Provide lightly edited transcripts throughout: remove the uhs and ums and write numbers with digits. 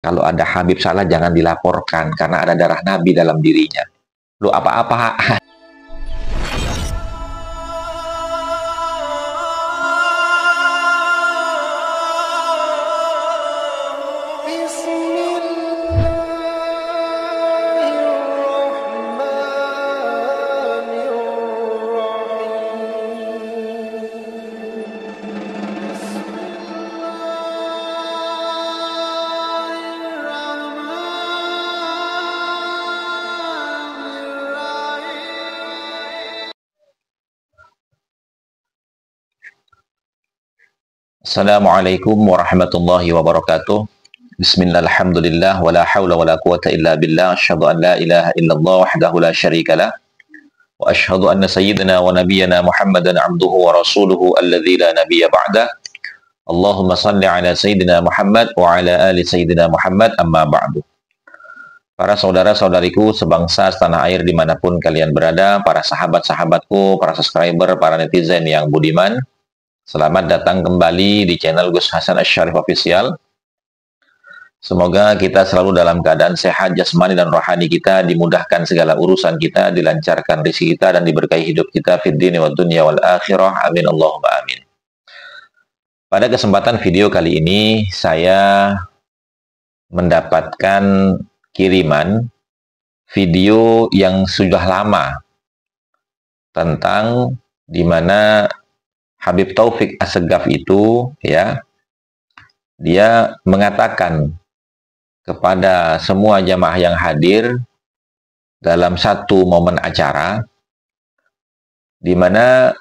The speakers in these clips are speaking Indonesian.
Kalau ada Habib salah jangan dilaporkan karena ada darah Nabi dalam dirinya. Lu apa-apa. Assalamualaikum warahmatullahi wabarakatuh. Bismillah, alhamdulillah, wala hawla wala quwata illa billah. Asyhadu an la ilaha illallah wahdahu la syarikalah. Wa asyhadu anna sayyidina wa nabiyyana Muhammadan abduhu wa rasuluhu alladzi la nabiyya ba'dah. Allahumma salli ala sayyidina Muhammad wa ala ali sayyidina Muhammad, amma ba'du. Para saudara-saudariku sebangsa setanah air dimanapun kalian berada, para sahabat-sahabatku, para subscriber, para netizen yang budiman, selamat datang kembali di channel Gus Hasan Asy-Syarif Official. Semoga kita selalu dalam keadaan sehat jasmani dan rohani kita, dimudahkan segala urusan kita, dilancarkan rezeki kita, dan diberkahi hidup kita fid dini wad dunya wal akhirah. Amin Allahumma amin. Pada kesempatan video kali ini saya mendapatkan kiriman video yang sudah lama tentang di mana Habib Taufik Assegaf itu, ya, dia mengatakan kepada semua jamaah yang hadir dalam satu momen acara, di mana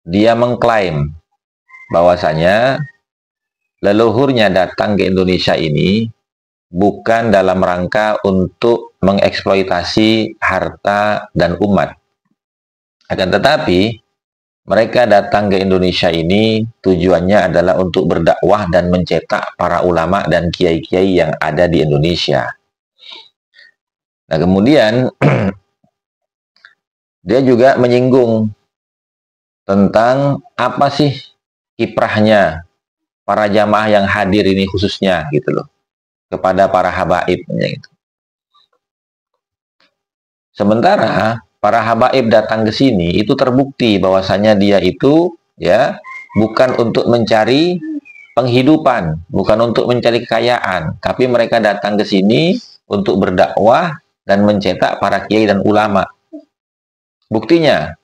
dia mengklaim bahwasanya leluhurnya datang ke Indonesia ini bukan dalam rangka untuk mengeksploitasi harta dan umat, akan tetapi mereka datang ke Indonesia ini tujuannya adalah untuk berdakwah dan mencetak para ulama dan kiai-kiai yang ada di Indonesia. Nah, kemudian dia juga menyinggung tentang apa sih kiprahnya para jamaah yang hadir ini khususnya gitu loh, kepada para habaibnya gitu. Sementara para habaib datang ke sini itu terbukti bahwasanya dia itu, ya, bukan untuk mencari penghidupan, bukan untuk mencari kekayaan, tapi mereka datang ke sini untuk berdakwah dan mencetak para kiai dan ulama. Buktinya,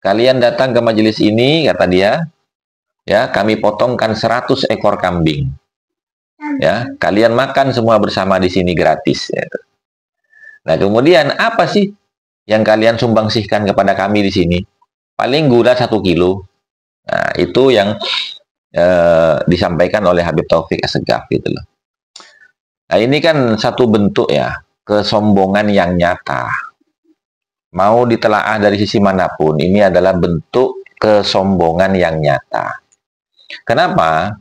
kalian datang ke majelis ini, kata dia, ya, kami potongkan 100 ekor kambing. Ya, kalian makan semua bersama di sini gratis, ya. Nah, kemudian apa sih yang kalian sumbangsihkan kepada kami di sini? Paling gula 1 kilo. Nah, itu yang disampaikan oleh Habib Taufik Assegaf gitu loh. Nah, ini kan satu bentuk, ya, kesombongan yang nyata. Mau ditelaah dari sisi manapun, ini adalah bentuk kesombongan yang nyata. Kenapa?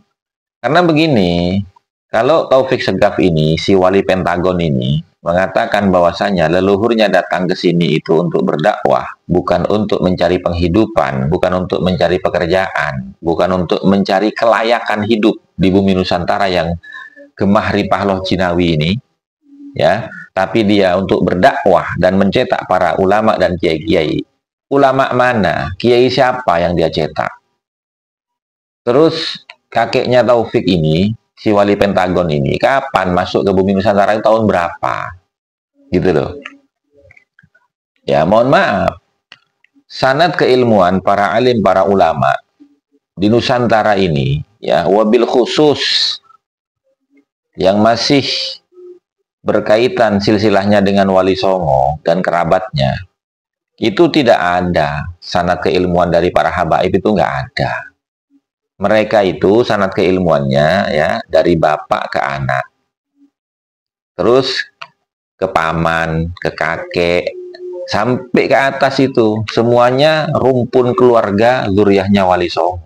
Karena begini, kalau Taufik Assegaf ini, si wali Pentagon ini, mengatakan bahwasanya leluhurnya datang ke sini itu untuk berdakwah, bukan untuk mencari penghidupan, bukan untuk mencari pekerjaan, bukan untuk mencari kelayakan hidup di bumi Nusantara yang gemah ripah loh Cinawi ini, ya, tapi dia untuk berdakwah dan mencetak para ulama dan kiai-kiai. Ulama mana? Kiai siapa yang dia cetak? Terus kakeknya Taufik ini, si wali Pentagon ini, kapan masuk ke bumi Nusantara, tahun berapa? Gitu loh. Ya, mohon maaf. Sanad keilmuan para alim, para ulama di Nusantara ini, ya, wabil khusus yang masih berkaitan silsilahnya dengan Wali Songo dan kerabatnya, itu tidak ada sanad keilmuan dari para habaib, itu nggak ada. Mereka itu sanad keilmuannya, ya, dari bapak ke anak, terus ke paman, ke kakek, sampai ke atas itu semuanya rumpun keluarga zuriyahnya Wali Songo.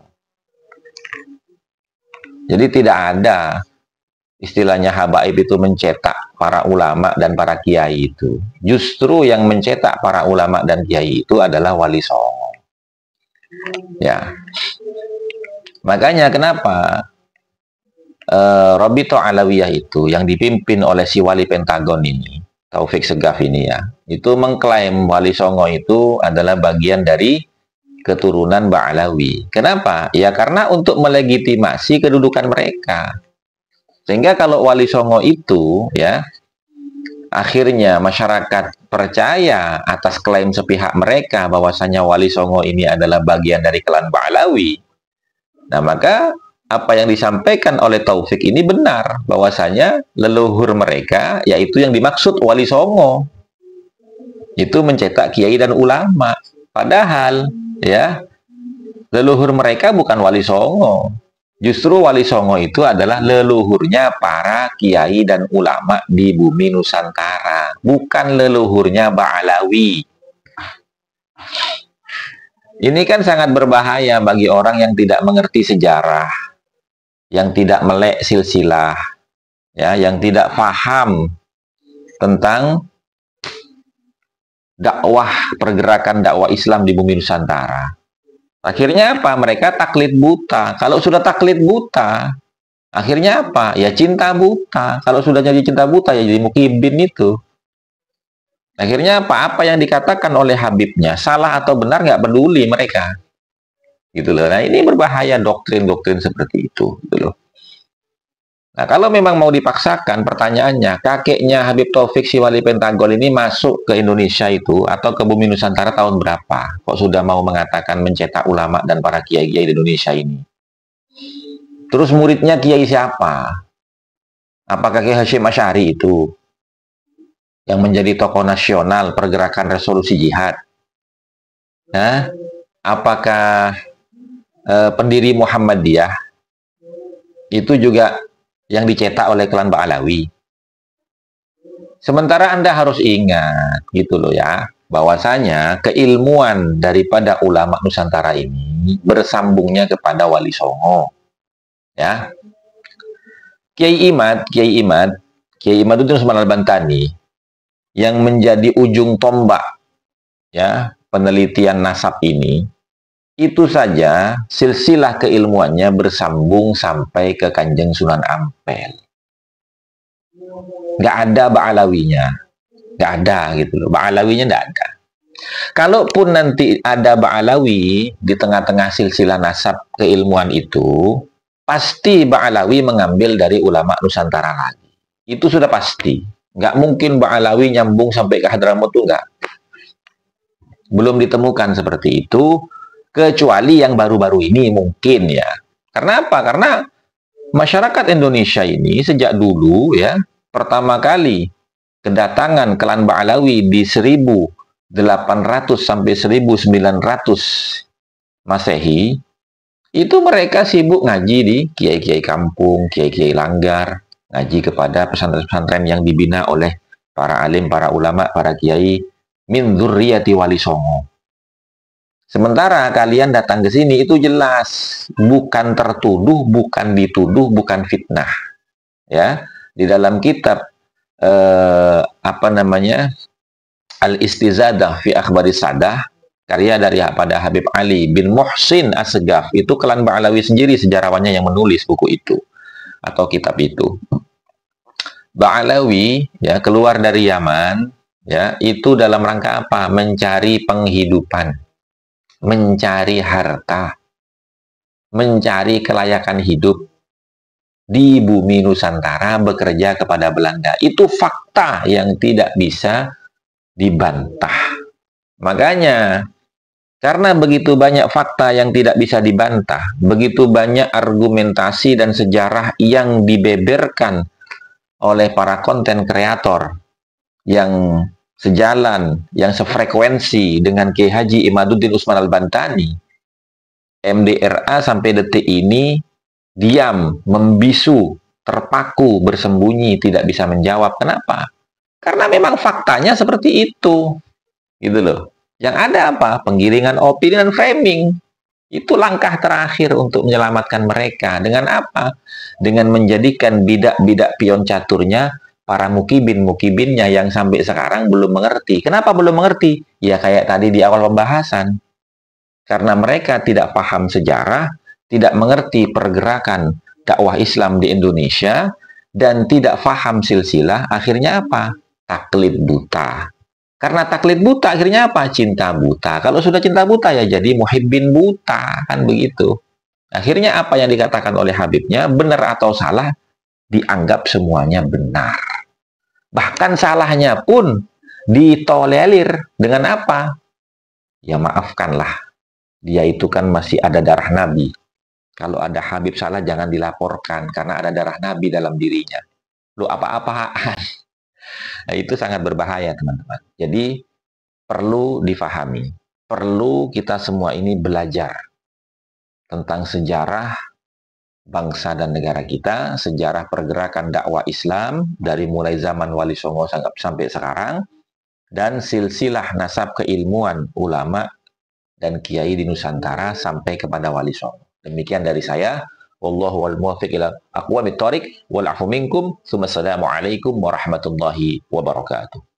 Jadi tidak ada istilahnya habaib itu mencetak para ulama dan para kiai itu. Justru yang mencetak para ulama dan kiai itu adalah Wali Songo. Ya. Makanya kenapa Robito Alawiyah itu yang dipimpin oleh si wali Pentagon ini, Taufik Segaf ini ya, itu mengklaim Wali Songo itu adalah bagian dari keturunan Ba'alawi. Kenapa? Ya karena untuk melegitimasi kedudukan mereka. Sehingga kalau Wali Songo itu ya akhirnya masyarakat percaya atas klaim sepihak mereka bahwasanya Wali Songo ini adalah bagian dari klan Ba'alawi. Nah, maka apa yang disampaikan oleh Taufik ini benar, bahwasanya leluhur mereka yaitu yang dimaksud Wali Songo. Itu mencetak kiai dan ulama. Padahal ya leluhur mereka bukan Wali Songo. Justru Wali Songo itu adalah leluhurnya para kiai dan ulama di bumi Nusantara, bukan leluhurnya Ba'alawi. Ini kan sangat berbahaya bagi orang yang tidak mengerti sejarah, yang tidak melek silsilah, ya, yang tidak paham tentang dakwah, pergerakan dakwah Islam di bumi Nusantara. Akhirnya apa? Mereka taklid buta. Kalau sudah taklid buta, akhirnya apa? Ya cinta buta. Kalau sudah jadi cinta buta, ya jadi mukibin itu. Akhirnya apa? Apa yang dikatakan oleh Habibnya, salah atau benar nggak peduli mereka. Gitu loh. Nah, ini berbahaya doktrin-doktrin seperti itu. Gitu loh. Nah, kalau memang mau dipaksakan, pertanyaannya, kakeknya Habib Taufik si wali Pentagon ini masuk ke Indonesia itu atau ke bumi Nusantara tahun berapa? Kok sudah mau mengatakan mencetak ulama dan para kiai-kiai di Indonesia ini? Terus muridnya kiai siapa? Apakah Kiai Hasyim Asy'ari itu yang menjadi tokoh nasional pergerakan resolusi jihad? Nah, apakah pendiri Muhammadiyah itu juga yang dicetak oleh klan Ba'alawi? Sementara Anda harus ingat gitu loh ya, bahwasanya keilmuan daripada ulama Nusantara ini bersambungnya kepada Wali Songo. Ya. Kiai Imad itu Usman Al-Bantani yang menjadi ujung tombak ya penelitian nasab ini. Itu saja silsilah keilmuannya bersambung sampai ke Kanjeng Sunan Ampel. Nggak ada Ba'alawinya. Nggak ada gitu loh. Ba'alawinya nggak ada. Kalaupun nanti ada Ba'alawi di tengah-tengah silsilah nasab keilmuan itu, pasti Ba'alawi mengambil dari ulama Nusantara lagi. Itu sudah pasti. Nggak mungkin Ba'alawi nyambung sampai ke Hadramut tuh nggak. Belum ditemukan seperti itu. Kecuali yang baru-baru ini mungkin ya. Karena apa? Karena masyarakat Indonesia ini sejak dulu ya, pertama kali kedatangan klan Ba'alawi di 1800 sampai 1900 Masehi, itu mereka sibuk ngaji di kiai-kiai kampung, kiai-kiai langgar, ngaji kepada pesantren-pesantren yang dibina oleh para alim, para ulama, para kiai min dzurriyyati Wali Songo. Sementara kalian datang ke sini itu jelas bukan tertuduh, bukan dituduh, bukan fitnah. Ya, di dalam kitab Al-Istizadah fi Akhbari Sadah, karya dari pada Habib Ali bin Muhsin As-Segaf, itu klan Ba'alawi sendiri sejarawannya yang menulis buku itu atau kitab itu. Ba'alawi ya keluar dari Yaman ya, itu dalam rangka apa? Mencari penghidupan, mencari harta, mencari kelayakan hidup di bumi Nusantara, bekerja kepada Belanda. Itu fakta yang tidak bisa dibantah. Makanya, karena begitu banyak fakta yang tidak bisa dibantah, begitu banyak argumentasi dan sejarah yang dibeberkan oleh para konten kreator yang sejalan, yang sefrekuensi dengan Kiai Haji Imaduddin Usman Al-Bantani, MDRA sampai detik ini diam, membisu, terpaku, bersembunyi, tidak bisa menjawab. Kenapa? Karena memang faktanya seperti itu. Gitu loh. Yang ada apa? Penggiringan opini dan framing. Itu langkah terakhir untuk menyelamatkan mereka. Dengan apa? Dengan menjadikan bidak-bidak pion caturnya para mukibin-mukibinnya yang sampai sekarang belum mengerti. Kenapa belum mengerti? Ya kayak tadi di awal pembahasan. Karena mereka tidak paham sejarah, tidak mengerti pergerakan dakwah Islam di Indonesia dan tidak paham silsilah, akhirnya apa? Taklid buta. Karena taklid buta, akhirnya apa? Cinta buta. Kalau sudah cinta buta, ya jadi muhibbin buta. Kan begitu. Akhirnya apa yang dikatakan oleh Habibnya, benar atau salah, dianggap semuanya benar. Bahkan salahnya pun ditolerir dengan apa? Ya maafkanlah. Dia itu kan masih ada darah Nabi. Kalau ada Habib salah, jangan dilaporkan, karena ada darah Nabi dalam dirinya. Lu apa-apaan. Nah, itu sangat berbahaya, teman-teman. Jadi, perlu difahami. Perlu kita semua ini belajar tentang sejarah bangsa dan negara kita, sejarah pergerakan dakwah Islam, dari mulai zaman Wali Songo sampai sekarang, dan silsilah nasab keilmuan ulama dan kiai di Nusantara sampai kepada Wali Songo. Demikian dari saya. Wallahu wal muwaffiq ila aqwamit thoriq wal afu minkum. Assalamualaikum warahmatullahi wabarakatuh.